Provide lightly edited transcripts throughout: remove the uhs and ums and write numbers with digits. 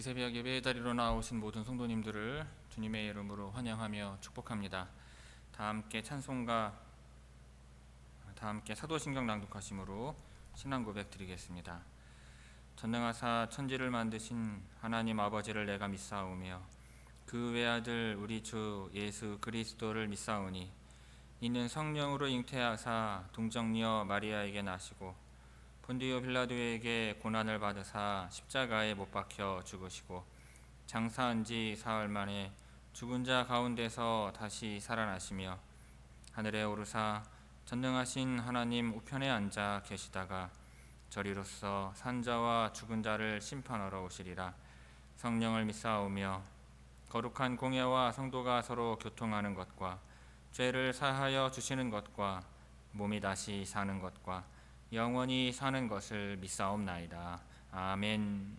이 새벽 예배의 자리로 나오신 모든 성도님들을 주님의 이름으로 환영하며 축복합니다. 다 함께 찬송가, 다 함께 사도신경 낭독하심으로 신앙 고백 드리겠습니다. 전능하사 천지를 만드신 하나님 아버지를 내가 믿사오며 그 외아들 우리 주 예수 그리스도를 믿사오니 이는 성령으로 잉태하사 동정녀 마리아에게 나시고 본디오 빌라도에게 고난을 받으사 십자가에 못 박혀 죽으시고 장사한 지 사흘 만에 죽은 자 가운데서 다시 살아나시며 하늘에 오르사 전능하신 하나님 우편에 앉아 계시다가 저리로서 산자와 죽은 자를 심판하러 오시리라. 성령을 믿사오며 거룩한 공예와 성도가 서로 교통하는 것과 죄를 사하여 주시는 것과 몸이 다시 사는 것과 영원히 사는 것을 믿사옵나이다. 아멘.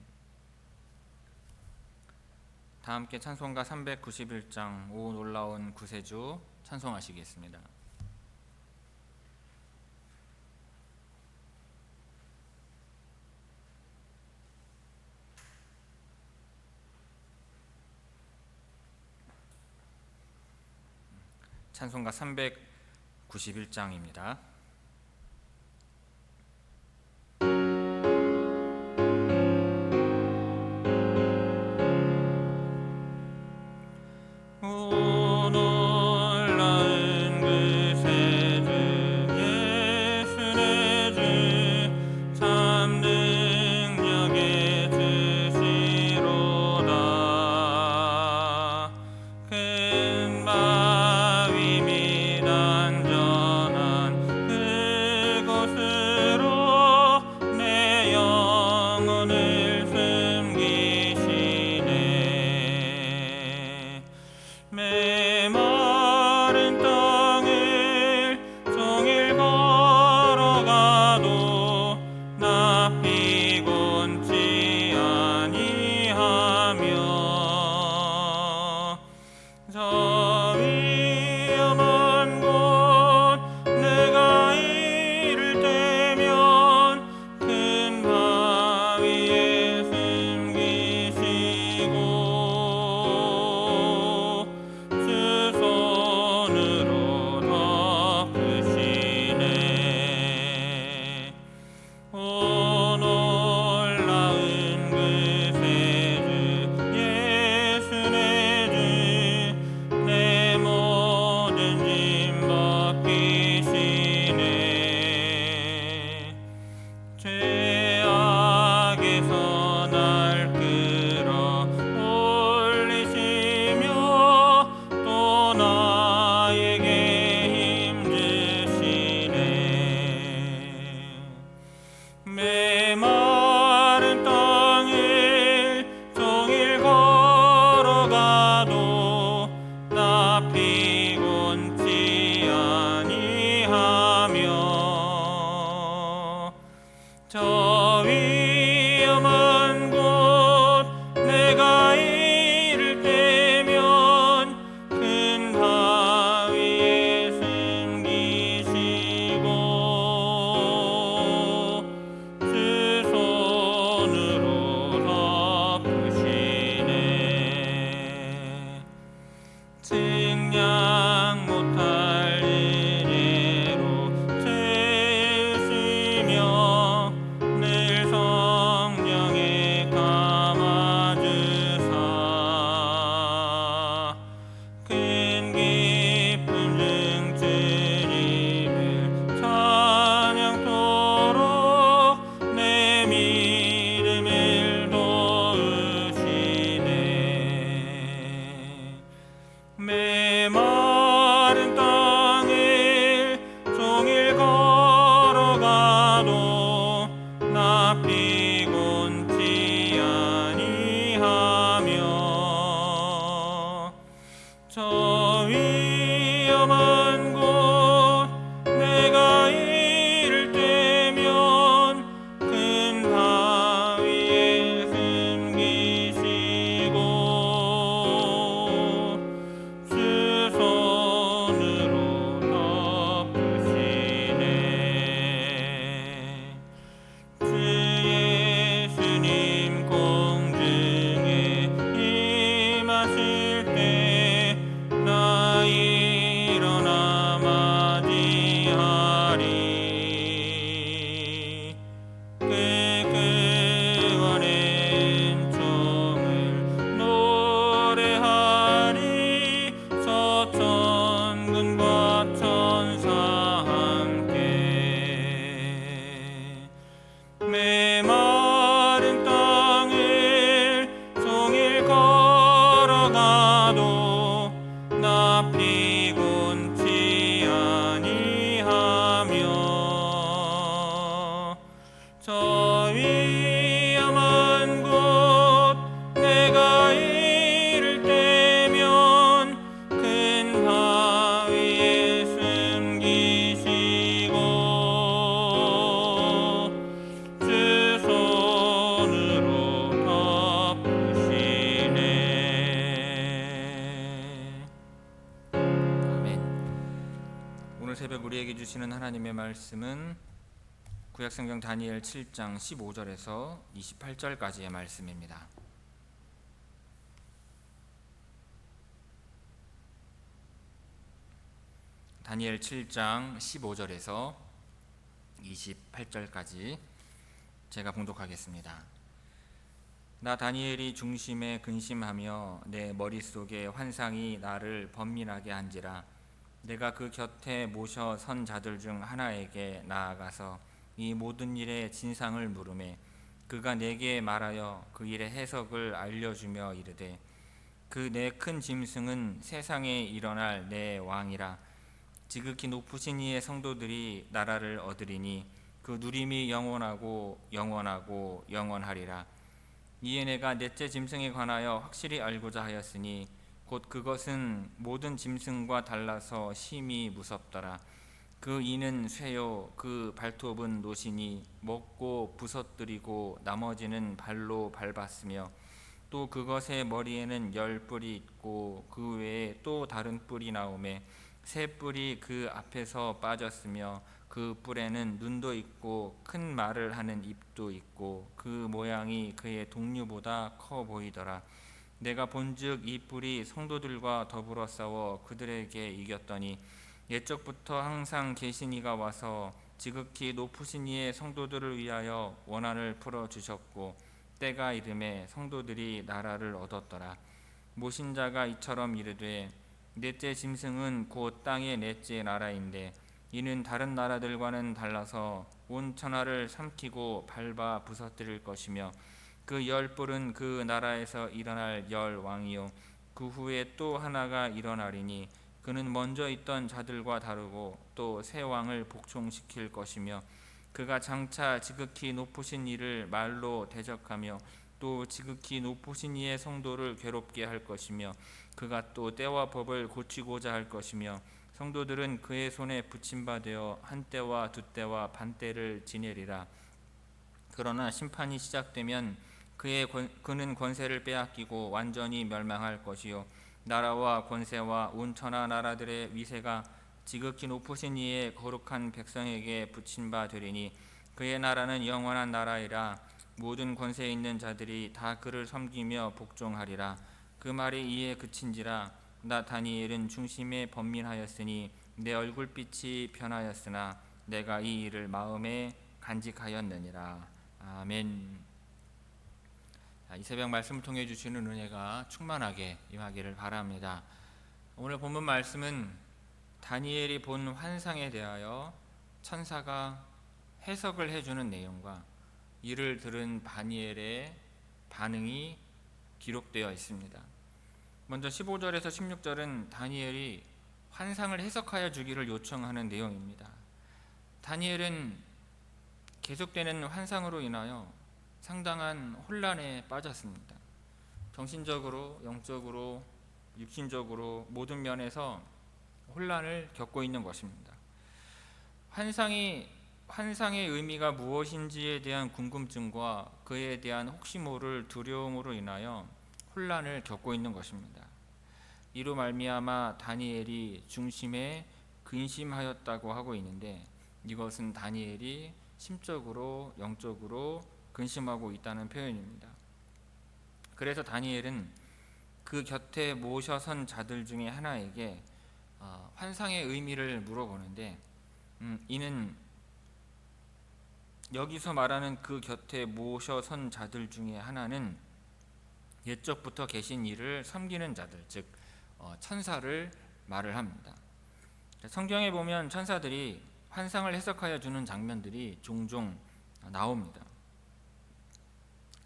다 함께 찬송가 391장 오 놀라운 구세주 찬송하시겠습니다. 찬송가 391장입니다. 내 저 위험한 곳 내가 이를 때면 큰 바위에 숨기시고 주 손으로 덮으시네. 아멘. 오늘 새벽 우리에게 주시는 하나님의 말씀은 구약성경 다니엘 7장 15절에서 28절까지의 말씀입니다. 다니엘 7장 15절에서 28절까지 제가 봉독하겠습니다. 나 다니엘이 중심에 근심하며 내 머릿속에 환상이 나를 번민하게 한지라. 내가 그 곁에 모셔 선 자들 중 하나에게 나아가서 이 모든 일의 진상을 물으매 그가 내게 말하여 그 일의 해석을 알려주며 이르되 그 내 큰 짐승은 세상에 일어날 내 왕이라. 지극히 높으신 이의 성도들이 나라를 얻으리니 그 누림이 영원하고 영원하고 영원하리라. 이에 내가 넷째 짐승에 관하여 확실히 알고자 하였으니 곧 그것은 모든 짐승과 달라서 심히 무섭더라. 그 이는 쇠요 그 발톱은 노시니 먹고 부서뜨리고 나머지는 발로 밟았으며 또 그것의 머리에는 10뿔이 있고 그 외에 또 다른 뿔이 나오매 3뿔이 그 앞에서 빠졌으며 그 뿔에는 눈도 있고 큰 말을 하는 입도 있고 그 모양이 그의 동류보다 커 보이더라. 내가 본즉 이 뿔이 성도들과 더불어 싸워 그들에게 이겼더니 옛적부터 항상 계신 이가 와서 지극히 높으신 이의 성도들을 위하여 원한을 풀어주셨고 때가 이름에 성도들이 나라를 얻었더라. 모신 자가 이처럼 이르되 넷째 짐승은 곧 땅의 넷째 나라인데 이는 다른 나라들과는 달라서 온 천하를 삼키고 밟아 부서뜨릴 것이며 그 10뿔은 그 나라에서 일어날 10왕이요 그 후에 또 하나가 일어나리니 그는 먼저 있던 자들과 다르고 또 새 왕을 복종시킬 것이며 그가 장차 지극히 높으신 이를 말로 대적하며 또 지극히 높으신 이의 성도를 괴롭게 할 것이며 그가 또 때와 법을 고치고자 할 것이며 성도들은 그의 손에 붙임바되어 한 때와 두 때와 반 때를 지내리라. 그러나 심판이 시작되면 그는 권세를 빼앗기고 완전히 멸망할 것이요 나라와 권세와 온 천하 나라들의 위세가 지극히 높으신 이의 거룩한 백성에게 붙인 바 되리니 그의 나라는 영원한 나라이라. 모든 권세에 있는 자들이 다 그를 섬기며 복종하리라. 그 말이 이에 그친지라. 나 다니엘은 중심에 번민하였으니 내 얼굴빛이 변하였으나 내가 이 일을 마음에 간직하였느니라. 아멘. 이 새벽 말씀을 통해 주시는 은혜가 충만하게 임하기를 바랍니다. 오늘 본문 말씀은 다니엘이 본 환상에 대하여 천사가 해석을 해주는 내용과 이를 들은 다니엘의 반응이 기록되어 있습니다. 먼저 15절에서 16절은 다니엘이 환상을 해석하여 주기를 요청하는 내용입니다. 다니엘은 계속되는 환상으로 인하여 상당한 혼란에 빠졌습니다. 정신적으로, 영적으로, 육신적으로 모든 면에서 혼란을 겪고 있는 것입니다. 환상의 의미가 무엇인지에 대한 궁금증과 그에 대한 혹시 모를 두려움으로 인하여 혼란을 겪고 있는 것입니다. 이로 말미암아 다니엘이 중심에 근심하였다고 하고 있는데 이것은 다니엘이 심적으로, 영적으로 근심하고 있다는 표현입니다. 그래서 다니엘은 그 곁에 모셔선 자들 중에 하나에게 환상의 의미를 물어보는데 이는 여기서 말하는 그 곁에 모셔선 자들 중에 하나는 옛적부터 계신 이를 섬기는 자들, 즉 천사를 말을 합니다. 성경에 보면 천사들이 환상을 해석하여 주는 장면들이 종종 나옵니다.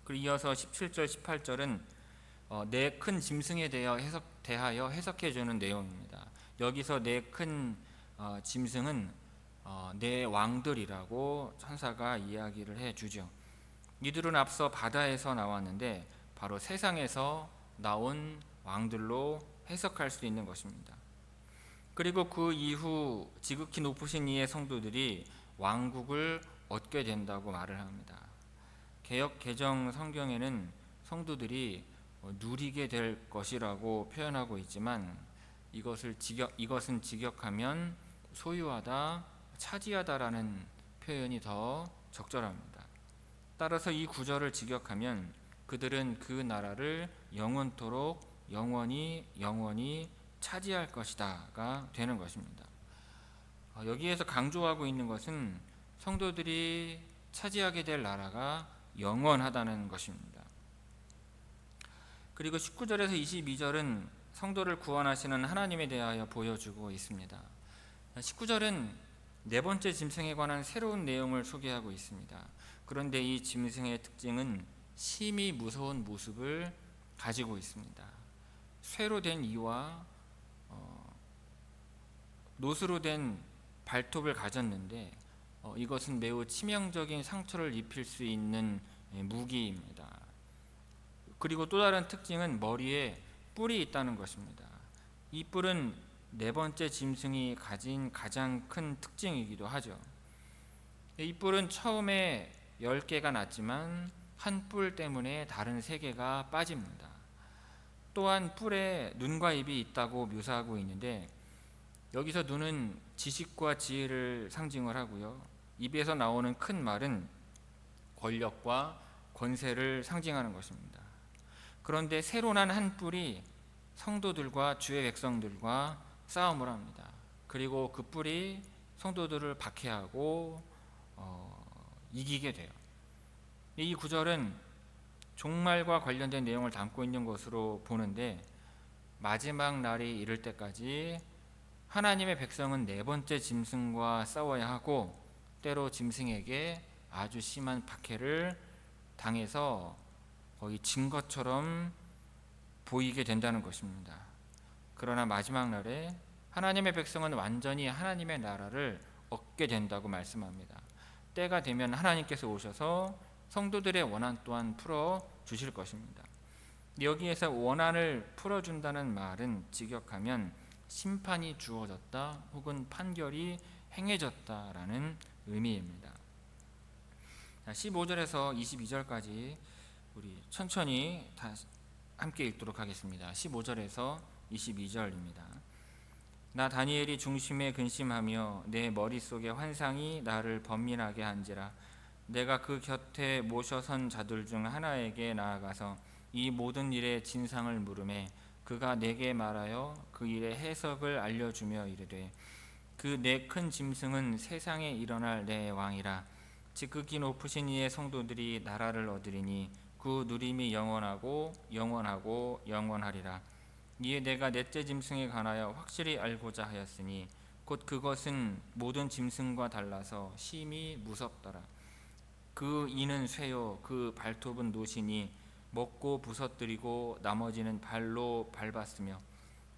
그리고 이어서 17절, 18절은 내 큰 짐승에 대하여 해석해 주는 내용입니다. 여기서 내 큰 짐승은 내 왕들이라고 천사가 이야기를 해주죠. 이들은 앞서 바다에서 나왔는데 바로 세상에서 나온 왕들로 해석할 수 있는 것입니다. 그리고 그 이후 지극히 높으신 이의 성도들이 왕국을 얻게 된다고 말을 합니다. 개역 개정 성경에는 성도들이 누리게 될 것이라고 표현하고 있지만 이것은 직역하면 소유하다, 차지하다라는 표현이 더 적절합니다. 따라서 이 구절을 직역하면 그들은 그 나라를 영원토록 영원히 차지할 것이다가 되는 것입니다. 여기에서 강조하고 있는 것은 성도들이 차지하게 될 나라가 영원하다는 것입니다. 그리고 19절에서 22절은 성도를 구원하시는 하나님에 대하여 보여주고 있습니다. 19절은 네 번째 짐승에 관한 새로운 내용을 소개하고 있습니다. 그런데 이 짐승의 특징은 심히 무서운 모습을 가지고 있습니다. 쇠로 된 이와 노스로 된 발톱을 가졌는데 이것은 매우 치명적인 상처를 입힐 수 있는 무기입니다. 그리고 또 다른 특징은 머리에 뿔이 있다는 것입니다. 이 뿔은 네 번째 짐승이 가진 가장 큰 특징이기도 하죠. 이 뿔은 처음에 10개가 났지만 한 뿔 때문에 다른 3개가 빠집니다. 또한 뿔에 눈과 입이 있다고 묘사하고 있는데 여기서 눈은 지식과 지혜를 상징을 하고요. 입에서 나오는 큰 말은 권력과 권세를 상징하는 것입니다. 그런데 새로 난 한 뿔이 성도들과 주의 백성들과 싸움을 합니다. 그리고 그 뿔이 성도들을 박해하고 이기게 돼요. 이 구절은 종말과 관련된 내용을 담고 있는 것으로 보는데 마지막 날이 이를 때까지 하나님의 백성은 네 번째 짐승과 싸워야 하고 때로 짐승에게 아주 심한 박해를 당해서 거의 진 것처럼 보이게 된다는 것입니다. 그러나 마지막 날에 하나님의 백성은 완전히 하나님의 나라를 얻게 된다고 말씀합니다. 때가 되면 하나님께서 오셔서 성도들의 원한 또한 풀어 주실 것입니다. 여기에서 원한을 풀어준다는 말은 직역하면 심판이 주어졌다 혹은 판결이 행해졌다라는 의미입니다. 15절에서 22절까지 우리 천천히 다시 함께 읽도록 하겠습니다. 15절에서 22절입니다. 나 다니엘이 중심에 근심하며 내 머릿속에 환상이 나를 번민하게 한지라 내가 그 곁에 모셔선 자들 중 하나에게 나아가서 이 모든 일의 진상을 물으매 그가 내게 말하여 그 일의 해석을 알려주며 이르되 그 네 큰 짐승은 세상에 일어날 내 왕이라 지극히 높으신 이의 성도들이 나라를 얻으리니 그 누림이 영원하고 영원하리라. 이에 내가 넷째 짐승에 관하여 확실히 알고자 하였으니 곧 그것은 모든 짐승과 달라서 심히 무섭더라. 그 이는 쇠요 그 발톱은 노시니 먹고 부서뜨리고 나머지는 발로 밟았으며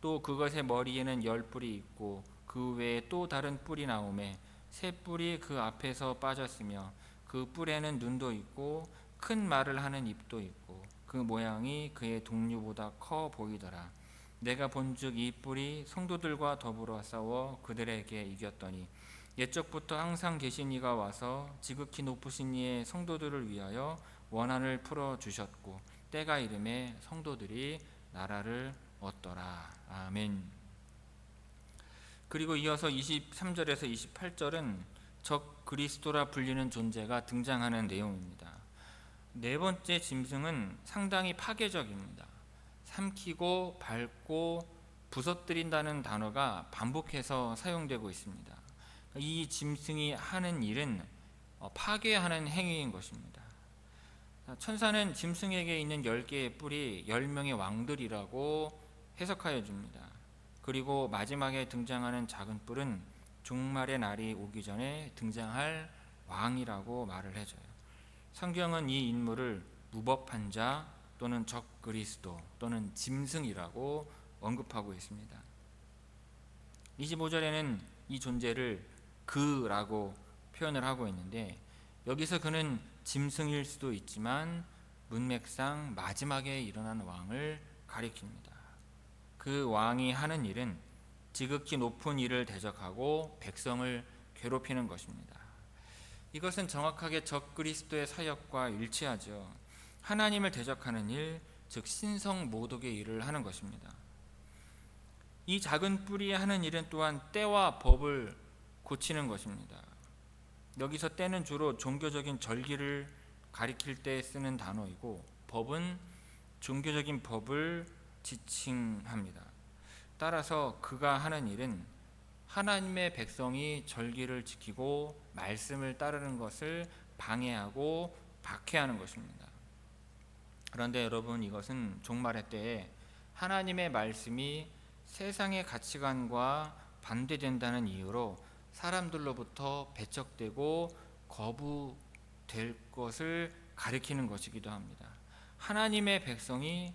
또 그것의 머리에는 10뿔이 있고 그 외에 또 다른 뿔이 나오매 새 뿔이 그 앞에서 빠졌으며 그 뿔에는 눈도 있고 큰 말을 하는 입도 있고 그 모양이 그의 동류보다 커 보이더라. 내가 본즉 이 뿔이 성도들과 더불어 싸워 그들에게 이겼더니 옛적부터 항상 계신 이가 와서 지극히 높으신 이의 성도들을 위하여 원한을 풀어 주셨고 때가 이름에 성도들이 나라를 얻더라. 아멘. 그리고 이어서 23절에서 28절은 적 그리스도라 불리는 존재가 등장하는 내용입니다. 네 번째 짐승은 상당히 파괴적입니다. 삼키고 밟고 부서뜨린다는 단어가 반복해서 사용되고 있습니다. 이 짐승이 하는 일은 파괴하는 행위인 것입니다. 천사는 짐승에게 있는 10개의 뿔이 10명의 왕들이라고 해석하여 줍니다. 그리고 마지막에 등장하는 작은 뿔은 종말의 날이 오기 전에 등장할 왕이라고 말을 해줘요. 성경은 이 인물을 무법한 자 또는 적 그리스도 또는 짐승이라고 언급하고 있습니다. 25절에는 이 존재를 그라고 표현을 하고 있는데, 여기서 그는 짐승일 수도 있지만 문맥상 마지막에 일어난 왕을 가리킵니다. 그 왕이 하는 일은 지극히 높은 일을 대적하고 백성을 괴롭히는 것입니다. 이것은 정확하게 적그리스도의 사역과 일치하죠. 하나님을 대적하는 일, 즉 신성 모독의 일을 하는 것입니다. 이 작은 뿌리에 하는 일은 또한 때와 법을 고치는 것입니다. 여기서 때는 주로 종교적인 절기를 가리킬 때 쓰는 단어이고, 법은 종교적인 법을 지칭합니다. 따라서 그가 하는 일은 하나님의 백성이 절기를 지키고 말씀을 따르는 것을 방해하고 박해하는 것입니다. 그런데 여러분, 이것은 종말의 때에 하나님의 말씀이 세상의 가치관과 반대된다는 이유로 사람들로부터 배척되고 거부될 것을 가리키는 것이기도 합니다. 하나님의 백성이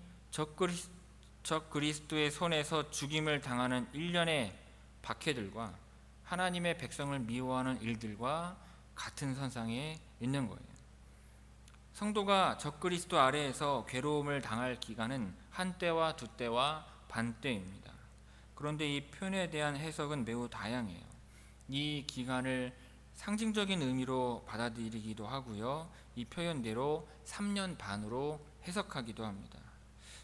적그리스도의 손에서 죽임을 당하는 일련의 박해들과 하나님의 백성을 미워하는 일들과 같은 선상에 있는 거예요. 성도가 적그리스도 아래에서 괴로움을 당할 기간은 한때와 두때와 반때입니다. 그런데 이 표현에 대한 해석은 매우 다양해요. 이 기간을 상징적인 의미로 받아들이기도 하고요, 이 표현대로 3년 반으로 해석하기도 합니다.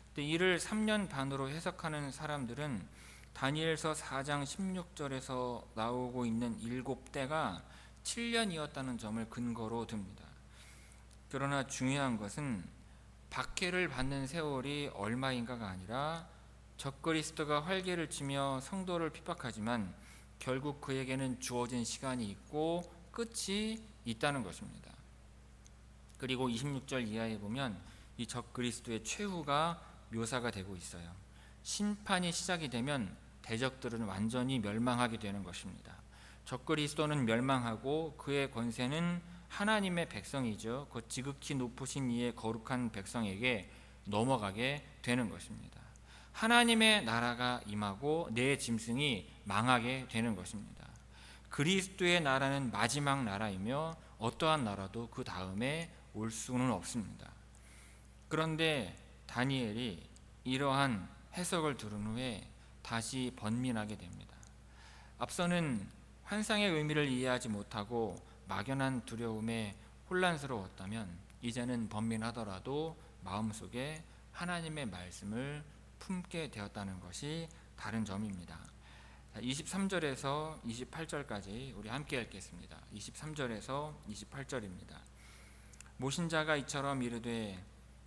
근데 이를 3년 반으로 해석하는 사람들은 다니엘서 4장 16절에서 나오고 있는 7때가 7년이었다는 점을 근거로 듭니다. 그러나 중요한 것은 박해를 받는 세월이 얼마인가가 아니라, 적그리스도가 활개를 치며 성도를 핍박하지만 결국 그에게는 주어진 시간이 있고 끝이 있다는 것입니다. 그리고 26절 이하에 보면 이 적그리스도의 최후가 묘사가 되고 있어요. 심판이 시작이 되면 대적들은 완전히 멸망하게 되는 것입니다. 적그리스도는 멸망하고 그의 권세는 하나님의 백성이죠, 그 지극히 높으신 이의 거룩한 백성에게 넘어가게 되는 것입니다. 하나님의 나라가 임하고 내 짐승이 망하게 되는 것입니다. 그리스도의 나라는 마지막 나라이며 어떠한 나라도 그 다음에 올 수는 없습니다. 그런데 다니엘이 이러한 해석을 들은 후에 다시 번민하게 됩니다. 앞서는 환상의 의미를 이해하지 못하고 막연한 두려움에 혼란스러웠다면, 이제는 번민하더라도 마음속에 하나님의 말씀을 품게 되었다는 것이 다른 점입니다. 23절에서 28절까지 우리 함께 읽겠습니다. 23절에서 28절입니다. 모신자가 이처럼 이르되,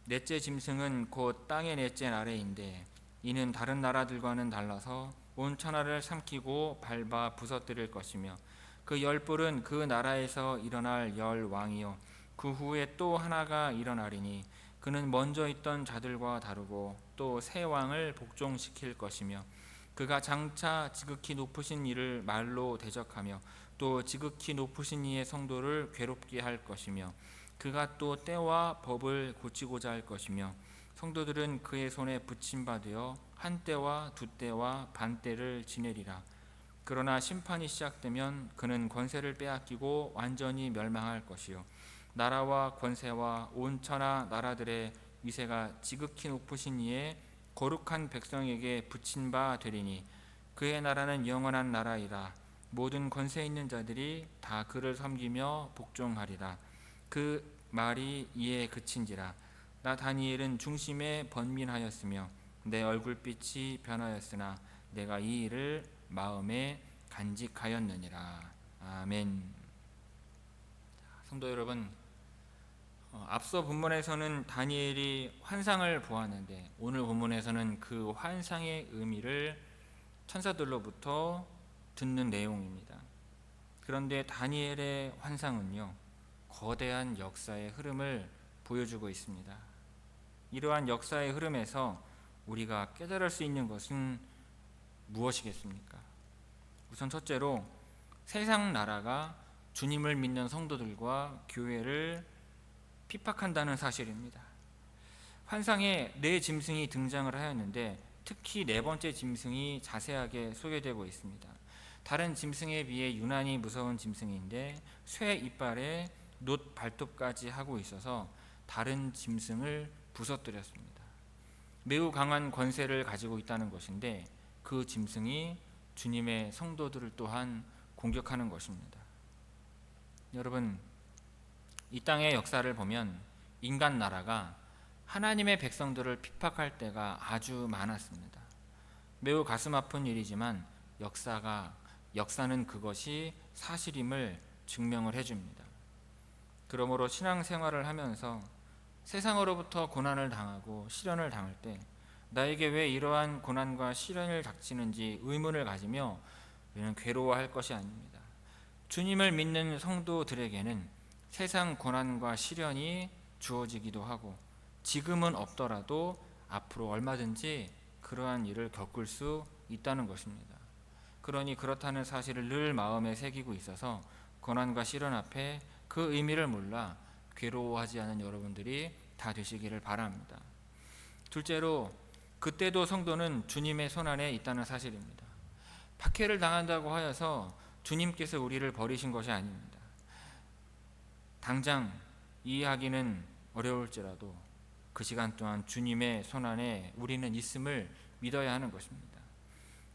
넷째 짐승은 곧 땅의 넷째 나라인데 이는 다른 나라들과는 달라서 온 천하를 삼키고 밟아 부서뜨릴 것이며, 그 열불은 그 나라에서 일어날 열 왕이요 그 후에 또 하나가 일어나리니 그는 먼저 있던 자들과 다르고 또 새 왕을 복종시킬 것이며, 그가 장차 지극히 높으신 이를 말로 대적하며 또 지극히 높으신 이의 성도를 괴롭게 할 것이며, 그가 또 때와 법을 고치고자 할 것이며, 성도들은 그의 손에 붙임받으어 한때와 두때와 반때를 지내리라. 그러나 심판이 시작되면 그는 권세를 빼앗기고 완전히 멸망할 것이요 나라와 권세와 온 천하 나라들의 위세가 지극히 높으신 이의 거룩한 백성에게 붙인 바 되리니, 그의 나라는 영원한 나라이라. 모든 권세 있는 자들이 다 그를 섬기며 복종하리라. 그 말이 이에 그친지라. 나 다니엘은 중심에 번민하였으며 내 얼굴빛이 변하였으나 내가 이 일을 마음에 간직하였느니라. 아멘. 성도 여러분, 앞서 본문에서는 다니엘이 환상을 보았는데, 오늘 본문에서는 그 환상의 의미를 천사들로부터 듣는 내용입니다. 그런데 다니엘의 환상은요, 거대한 역사의 흐름을 보여주고 있습니다. 이러한 역사의 흐름에서 우리가 깨달을 수 있는 것은 무엇이겠습니까? 우선 첫째로, 세상 나라가 주님을 믿는 성도들과 교회를 핍박한다는 사실입니다. 환상에 네 짐승이 등장을 하였는데, 특히 네 번째 짐승이 자세하게 소개되고 있습니다. 다른 짐승에 비해 유난히 무서운 짐승인데 쇠 이빨에 놋 발톱까지 하고 있어서 다른 짐승을 부서뜨렸습니다. 매우 강한 권세를 가지고 있다는 것인데 그 짐승이 주님의 성도들을 또한 공격하는 것입니다. 여러분, 이 땅의 역사를 보면 인간 나라가 하나님의 백성들을 핍박할 때가 아주 많았습니다. 매우 가슴 아픈 일이지만 역사는 그것이 사실임을 증명을 해줍니다. 그러므로 신앙생활을 하면서 세상으로부터 고난을 당하고 시련을 당할 때 나에게 왜 이러한 고난과 시련을 닥치는지 의문을 가지며 우리는 괴로워할 것이 아닙니다. 주님을 믿는 성도들에게는 세상 고난과 시련이 주어지기도 하고 지금은 없더라도 앞으로 얼마든지 그러한 일을 겪을 수 있다는 것입니다. 그러니 그렇다는 사실을 늘 마음에 새기고 있어서 고난과 시련 앞에 그 의미를 몰라 괴로워하지 않은 여러분들이 다 되시기를 바랍니다. 둘째로, 그때도 성도는 주님의 손안에 있다는 사실입니다. 박해를 당한다고 하여서 주님께서 우리를 버리신 것이 아닙니다. 당장 이해하기는 어려울지라도 그 시간 동안 주님의 손안에 우리는 있음을 믿어야 하는 것입니다.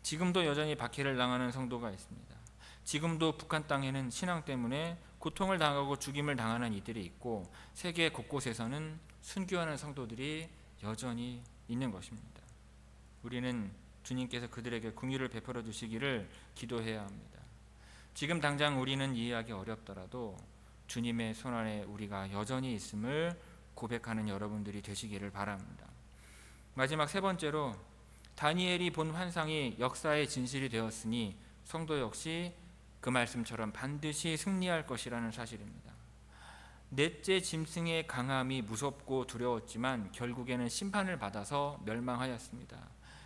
지금도 여전히 박해를 당하는 성도가 있습니다. 지금도 북한 땅에는 신앙 때문에 고통을 당하고 죽임을 당하는 이들이 있고 세계 곳곳에서는 순교하는 성도들이 여전히 있는 것입니다. 우리는 주님께서 그들에게 긍휼을 베풀어 주시기를 기도해야 합니다. 지금 당장 우리는 이해하기 어렵더라도 주님의 손안에 우리가 여전히 있음을 고백하는 여러분들이 되시기를 바랍니다. 마지막 세 번째로, 다니엘이 본 환상이 역사의 진실이 되었으니 성도 역시 그 말씀처럼 반드시 승리할 것이라는 사실입니다. 넷째 짐승의 강함이 무섭고 두려웠지만 결국에는 심판을 받아서 멸망하였습니다.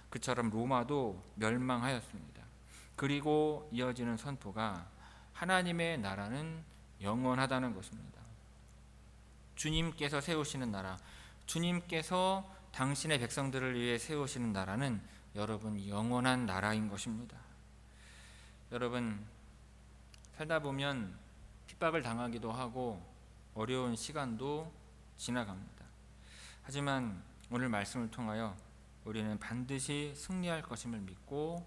그처럼 로마도 멸망하였습니다. 그리고 이어지는 선포가 하나님의 나라는 영원하다는 것입니다. 주님께서 세우시는 나라, 주님께서 당신의 백성들을 위해 세우시는 나라는 여러분 영원한 나라인 것입니다. 여러분, 살다 보면 핍박을 당하기도 하고 어려운 시간도 지나갑니다. 하지만 오늘 말씀을 통하여 우리는 반드시 승리할 것임을 믿고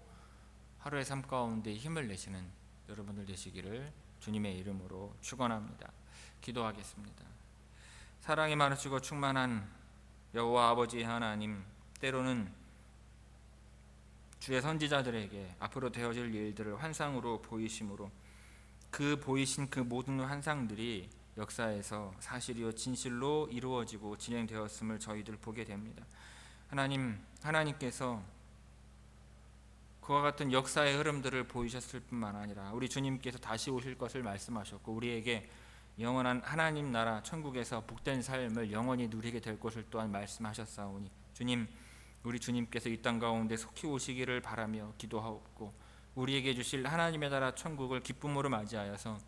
하루의 삶 가운데 힘을 내시는 여러분들 되시기를 주님의 이름으로 축원합니다. 기도하겠습니다. 사랑이 많으시고 충만한 여호와 아버지 하나님, 때로는 주의 선지자들에게 앞으로 되어질 일들을 환상으로 보이심으로 그 보이신 그 모든 환상들이 역사에서 사실이요 진실로 이루어지고 진행되었음을 저희들 보게 됩니다. 하나님께서 그와 같은 역사의 흐름들을 보이셨을 뿐만 아니라 우리 주님께서 다시 오실 것을 말씀하셨고 우리에게 영원한 하나님 나라 천국에서 복된 삶을 영원히 누리게 될 것을 또한 말씀하셨사오니 주님, 우리 주님께서 이 땅 가운데 속히 오시기를 바라며 기도하옵고 우리에게 주실 하나님의 나라 천국을 기쁨으로 맞이하여서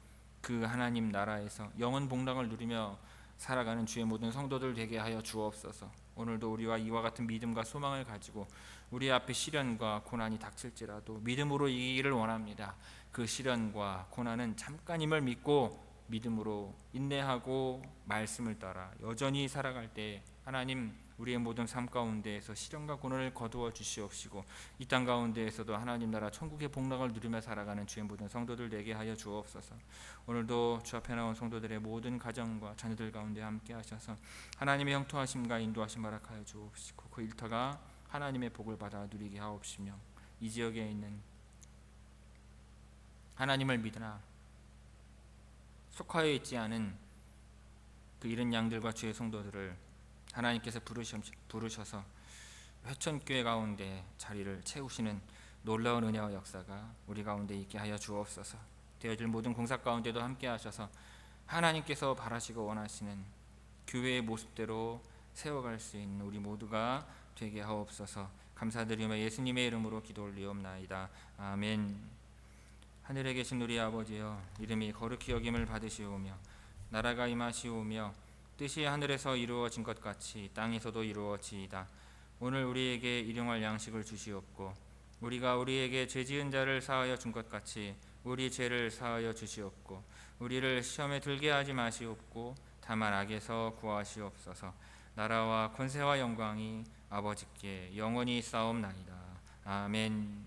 그 하나님 나라에서 영원 복락을 누리며 살아가는 주의 모든 성도들 되게 하여 주옵소서. 오늘도 우리와 이와 같은 믿음과 소망을 가지고 우리 앞에 시련과 고난이 닥칠지라도 믿음으로 이기기를 원합니다. 그 시련과 고난은 잠깐임을 믿고 믿음으로 인내하고 말씀을 따라 여전히 살아갈 때 하나님, 우리의 모든 삶 가운데에서 시련과 고난을 거두어 주시옵시고 이 땅 가운데에서도 하나님 나라 천국의 복락을 누리며 살아가는 주의 모든 성도들 되게 하여 주옵소서. 오늘도 주 앞에 나온 성도들의 모든 가정과 자녀들 가운데 함께 하셔서 하나님의 형통하심과 인도하심 허락하여 주옵시고 그 일터가 하나님의 복을 받아 누리게 하옵시며 이 지역에 있는 하나님을 믿으나 속하여 있지 않은 그 잃은 양들과 주의 성도들을 하나님께서 부르셔서 회천교회 가운데 자리를 채우시는 놀라운 은혜와 역사가 우리 가운데 있게 하여 주옵소서. 되어질 모든 공사 가운데도 함께 하셔서 하나님께서 바라시고 원하시는 교회의 모습대로 세워갈 수 있는 우리 모두가 되게 하옵소서. 감사드리며 예수님의 이름으로 기도 올리옵나이다. 아멘. 하늘에 계신 우리 아버지여, 이름이 거룩히 여김을 받으시오며 나라가 임하시오며 뜻이 하늘에서 이루어진 것 같이 땅에서도 이루어지이다. 오늘 우리에게 일용할 양식을 주시옵고 우리가 우리에게 죄지은 자를 사하여 준 것 같이 우리 죄를 사하여 주시옵고 우리를 시험에 들게 하지 마시옵고 다만 악에서 구하시옵소서. 나라와 권세와 영광이 아버지께 영원히 싸움나이다. 아멘.